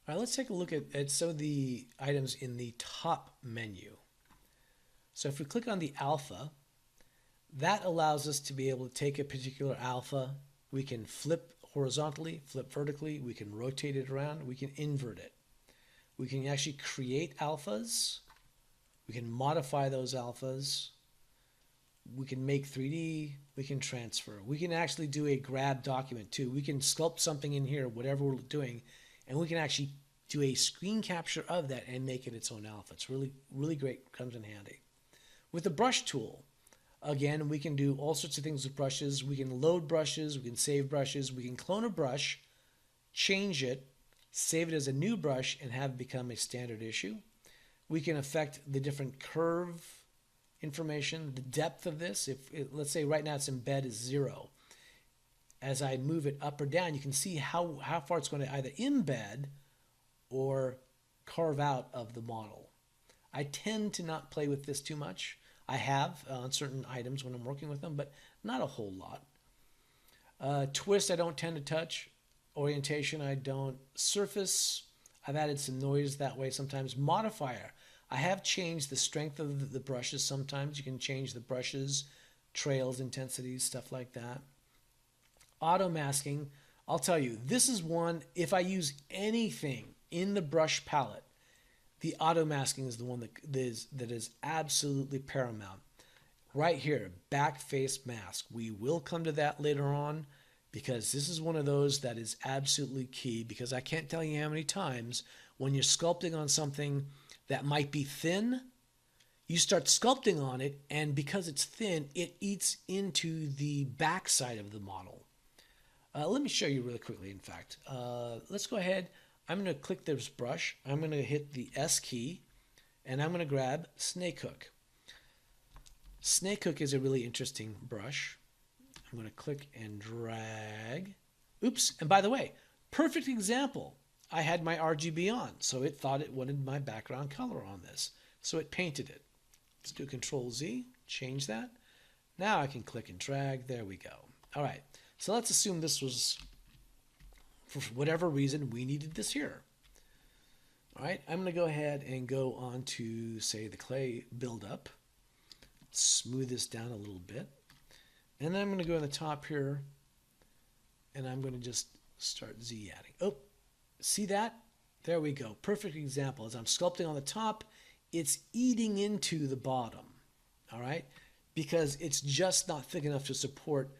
All right, let's take a look at some of the items in the top menu. So if we click on the alpha, that allows us to be able to take a particular alpha. We can flip horizontally, flip vertically, we can rotate it around, we can invert it. We can actually create alphas, we can modify those alphas, we can make 3D, we can transfer. We can actually do a grab document too. We can sculpt something in here, whatever we're doing, and we can actually do a screen capture of that and make it its own alpha. It's really, really great, comes in handy. With the brush tool, again, we can do all sorts of things with brushes. We can load brushes, we can save brushes, we can clone a brush, change it, save it as a new brush, and have it become a standard issue. We can affect the different curve information, the depth of this. Let's say right now its embed is 0. As I move it up or down, you can see how far it's going to either embed or carve out of the model. I tend to not play with this too much. I have on certain items when I'm working with them, but not a whole lot. Twist, I don't tend to touch. Orientation, I don't. Surface, I've added some noise that way sometimes. Modifier, I have changed the strength of the brushes sometimes. You can change the brushes, trails, intensities, stuff like that. Auto masking, I'll tell you, this is one, if I use anything in the brush palette, the auto masking is the one that is absolutely paramount. Right here, back face mask. We will come to that later on because this is one of those that is absolutely key, because I can't tell you how many times when you're sculpting on something that might be thin, you start sculpting on it, and because it's thin, it eats into the back side of the model. Let me show you really quickly, in fact. Let's go ahead. I'm going to click this brush. I'm going to hit the S key, and I'm going to grab Snake Hook. Snake Hook is a really interesting brush. I'm going to click and drag. Oops, and by the way, perfect example. I had my RGB on, so it thought it wanted my background color on this, so it painted it. Let's do Control Z, change that. Now I can click and drag. There we go. All right, so let's assume this was, for whatever reason, we needed this here. All right, I'm going to go ahead and go on to, say, the clay buildup. Smooth this down a little bit. And then I'm going to go to the top here, and I'm going to just start Z-adding. Oh, see that? There we go. Perfect example. As I'm sculpting on the top, it's eating into the bottom, all right? Because it's just not thick enough to support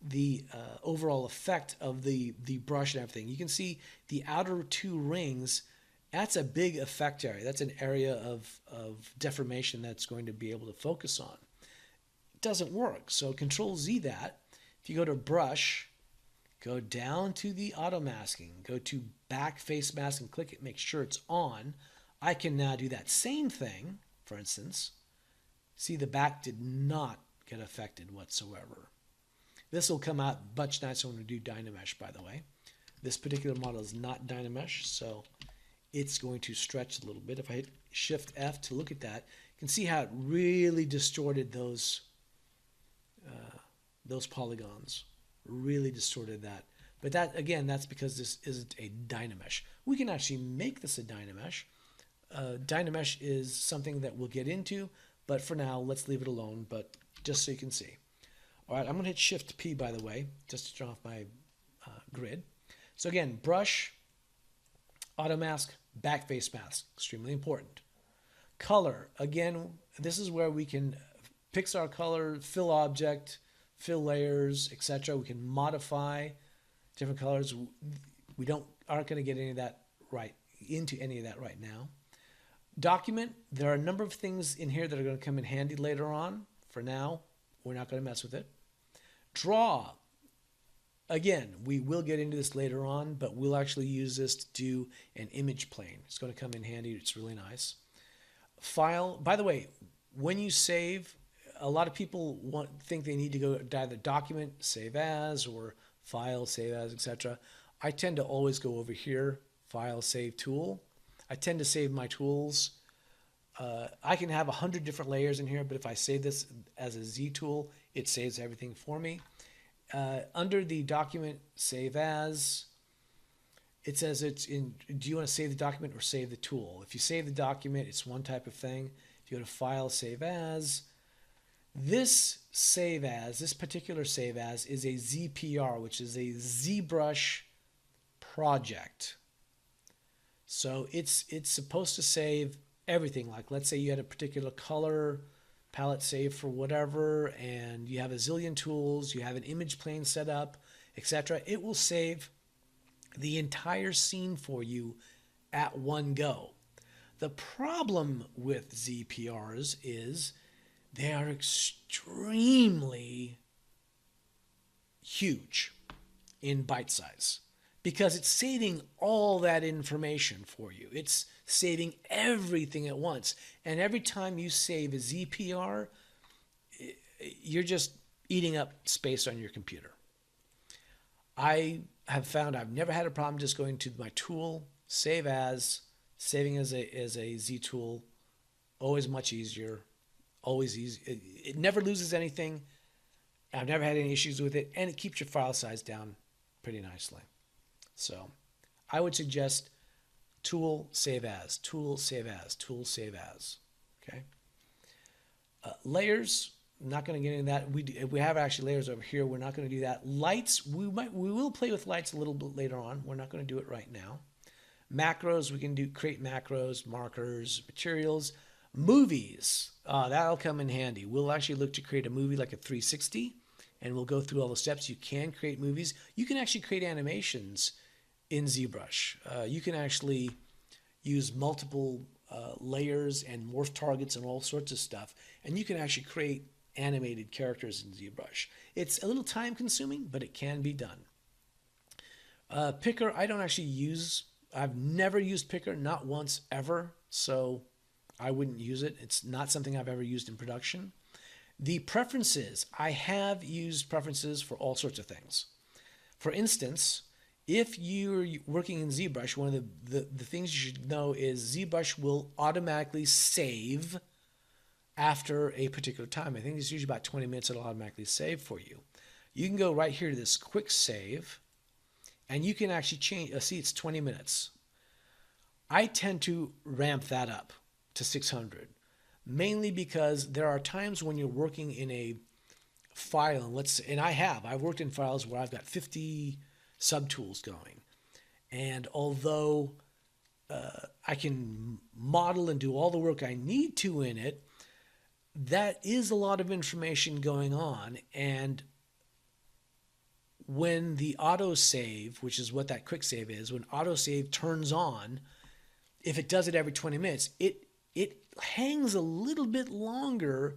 the overall effect of the brush and everything. You can see the outer two rings. That's a big effect area. That's an area of deformation that's going to be able to focus on. It doesn't work. So Control Z that. If you go to brush, go down to the auto masking, go to back face mask and click it, make sure it's on. I can now do that same thing, for instance. See, the back did not get affected whatsoever. This will come out much nicer when we do Dynamesh, by the way. This particular model is not Dynamesh, so it's going to stretch a little bit. If I hit Shift F to look at that, you can see how it really distorted those polygons. Really distorted that. But that, again, that's because this isn't a Dynamesh. We can actually make this a Dynamesh. Dynamesh is something that we'll get into, but for now, let's leave it alone, but just so you can see. All right, I'm going to hit Shift P, by the way, just to turn off my grid. So again, brush, auto mask, back face mask, extremely important. Color, again, this is where we can fix our color, fill object, fill layers, etc. We can modify different colors. We aren't going to get any of that into any of that right now. Document, there are a number of things in here that are going to come in handy later on. For now, we're not going to mess with it. Draw, again, we will get into this later on, but we'll actually use this to do an image plane. It's going to come in handy. It's really nice. File, by the way, when you save, a lot of people think they need to go to either document, save as, or file, save as, etc. I tend to always go over here, file, save tool. I tend to save my tools. I can have 100 different layers in here, but if I save this as a Z tool, it saves everything for me. Under the document, save as, it says it's in, do you want to save the document or save the tool? If you save the document, it's one type of thing. If you go to File, Save As, this particular save as is a ZPR, which is a ZBrush project. So it's supposed to save everything. Like, let's say you had a particular color palette saved for whatever, and you have a zillion tools, you have an image plane set up, etc. It will save the entire scene for you at one go. The problem with ZPRs is they are extremely huge in byte size because it's saving all that information for you. It's saving everything at once. And every time you save a ZPR, you're just eating up space on your computer. I have found I've never had a problem just going to my tool, save as, saving as a Z tool, always much easier, always easy. It never loses anything. I've never had any issues with it, and it keeps your file size down pretty nicely. So I would suggest tool, save as, tool, save as, tool, save as. Okay. Layers. I'm not going to get into that. We have actually layers over here. We're not going to do that. Lights. We will play with lights a little bit later on. We're not going to do it right now. Macros. We can create macros, markers, materials. Movies, that'll come in handy. We'll actually look to create a movie like a 360, and we'll go through all the steps. You can create movies. You can actually create animations in ZBrush. You can actually use multiple layers and morph targets and all sorts of stuff, and you can actually create animated characters in ZBrush. It's a little time consuming, but it can be done. Picker, I don't actually use. I've never used Picker, not once ever, so I wouldn't use it. It's not something I've ever used in production. The preferences, I have used preferences for all sorts of things. For instance, if you're working in ZBrush, one of the things you should know is ZBrush will automatically save after a particular time. I think it's usually about 20 minutes it'll automatically save for you. You can go right here to this quick save, and you can actually change, see it's 20 minutes. I tend to ramp that up to 600, mainly because there are times when you're working in a file, and I've worked in files where I've got 50 subtools going, and although I can model and do all the work I need to in it, that is a lot of information going on, and when the autosave, which is what that quick save is, when autosave turns on, if it does it every 20 minutes, it hangs a little bit longer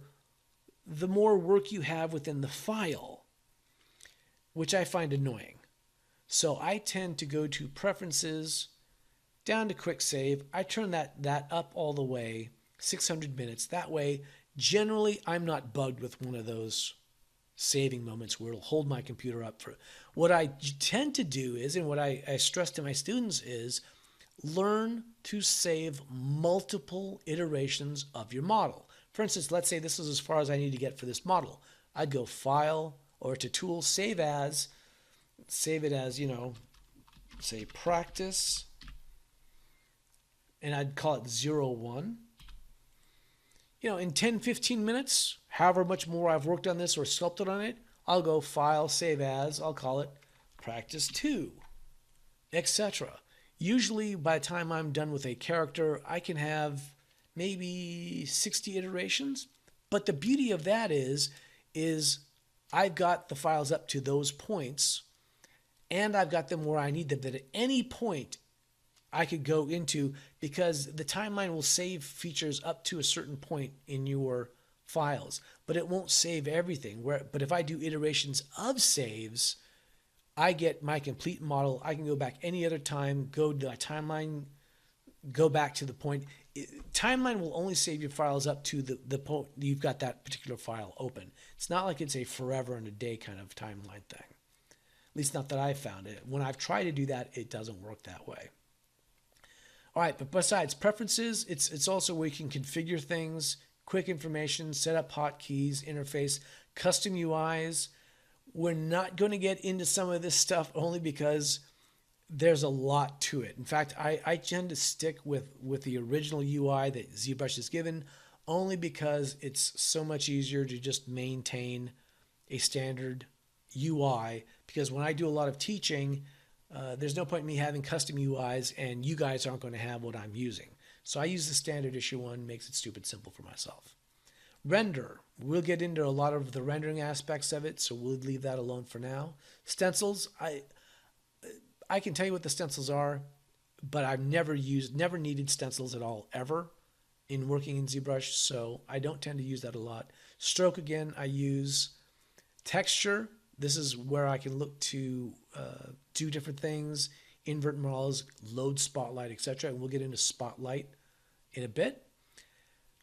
the more work you have within the file, which I find annoying. So I tend to go to preferences, down to quick save. I turn that up all the way, 600 minutes. That way, generally, I'm not bugged with one of those saving moments where it'll hold my computer up for. What I tend to do is, and what I stress to my students is, learn to save multiple iterations of your model. For instance, let's say this is as far as I need to get for this model. I'd go File or to Tool, Save As, save it as, say Practice, and I'd call it 01. In 10, 15 minutes, however much more I've worked on this or sculpted on it, I'll go File, Save As, I'll call it Practice 2, etc. Usually by the time I'm done with a character, I can have maybe 60 iterations. But the beauty of that is I've got the files up to those points, and I've got them where I need them, that at any point I could go into, because the timeline will save features up to a certain point in your files, but it won't save everything. But if I do iterations of saves, I get my complete model. I can go back any other time, go to a timeline, go back to the point. Timeline will only save your files up to the point you've got that particular file open. It's not like it's a forever and a day kind of timeline thing. At least not that I've found it. When I've tried to do that, it doesn't work that way. All right, but besides preferences, it's also where you can configure things, quick information, set up hotkeys, interface, custom UIs. We're not going to get into some of this stuff only because there's a lot to it. In fact, I tend to stick with the original UI that ZBrush is given, only because it's so much easier to just maintain a standard UI. Because when I do a lot of teaching, there's no point in me having custom UIs, and you guys aren't going to have what I'm using. So I use the standard issue one, makes it stupid simple for myself. Render. We'll get into a lot of the rendering aspects of it, so we'll leave that alone for now. Stencils. I can tell you what the stencils are, but I've never needed stencils at all, ever, in working in ZBrush, so I don't tend to use that a lot. Stroke, again, I use. Texture, this is where I can look to do different things, invert models, load spotlight, etc. And we'll get into spotlight in a bit.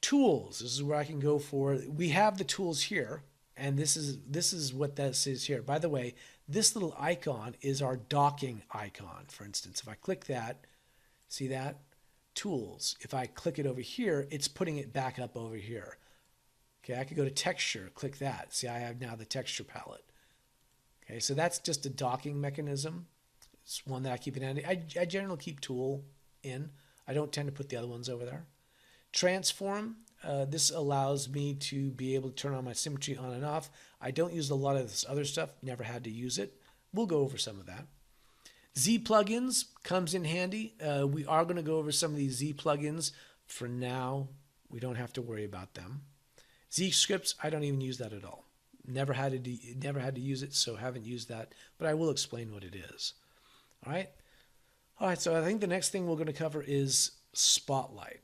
Tools, this is where I can go for, we have the tools here, and this is what that is here. By the way, this little icon is our docking icon, for instance. If I click that, see that? Tools. If I click it over here, it's putting it back up over here. Okay, I could go to texture, click that. See, I have now the texture palette. Okay, so that's just a docking mechanism. It's one that I keep in handy. I generally keep tool in. I don't tend to put the other ones over there. Transform, this allows me to be able to turn on my symmetry on and off. I don't use a lot of this other stuff, never had to use it. We'll go over some of that. Z plugins comes in handy. We are going to go over some of these Z plugins. For now, we don't have to worry about them. Z scripts, I don't even use that at all. Never had to use it, so haven't used that, but I will explain what it is. All right, so I think the next thing we're going to cover is Spotlight.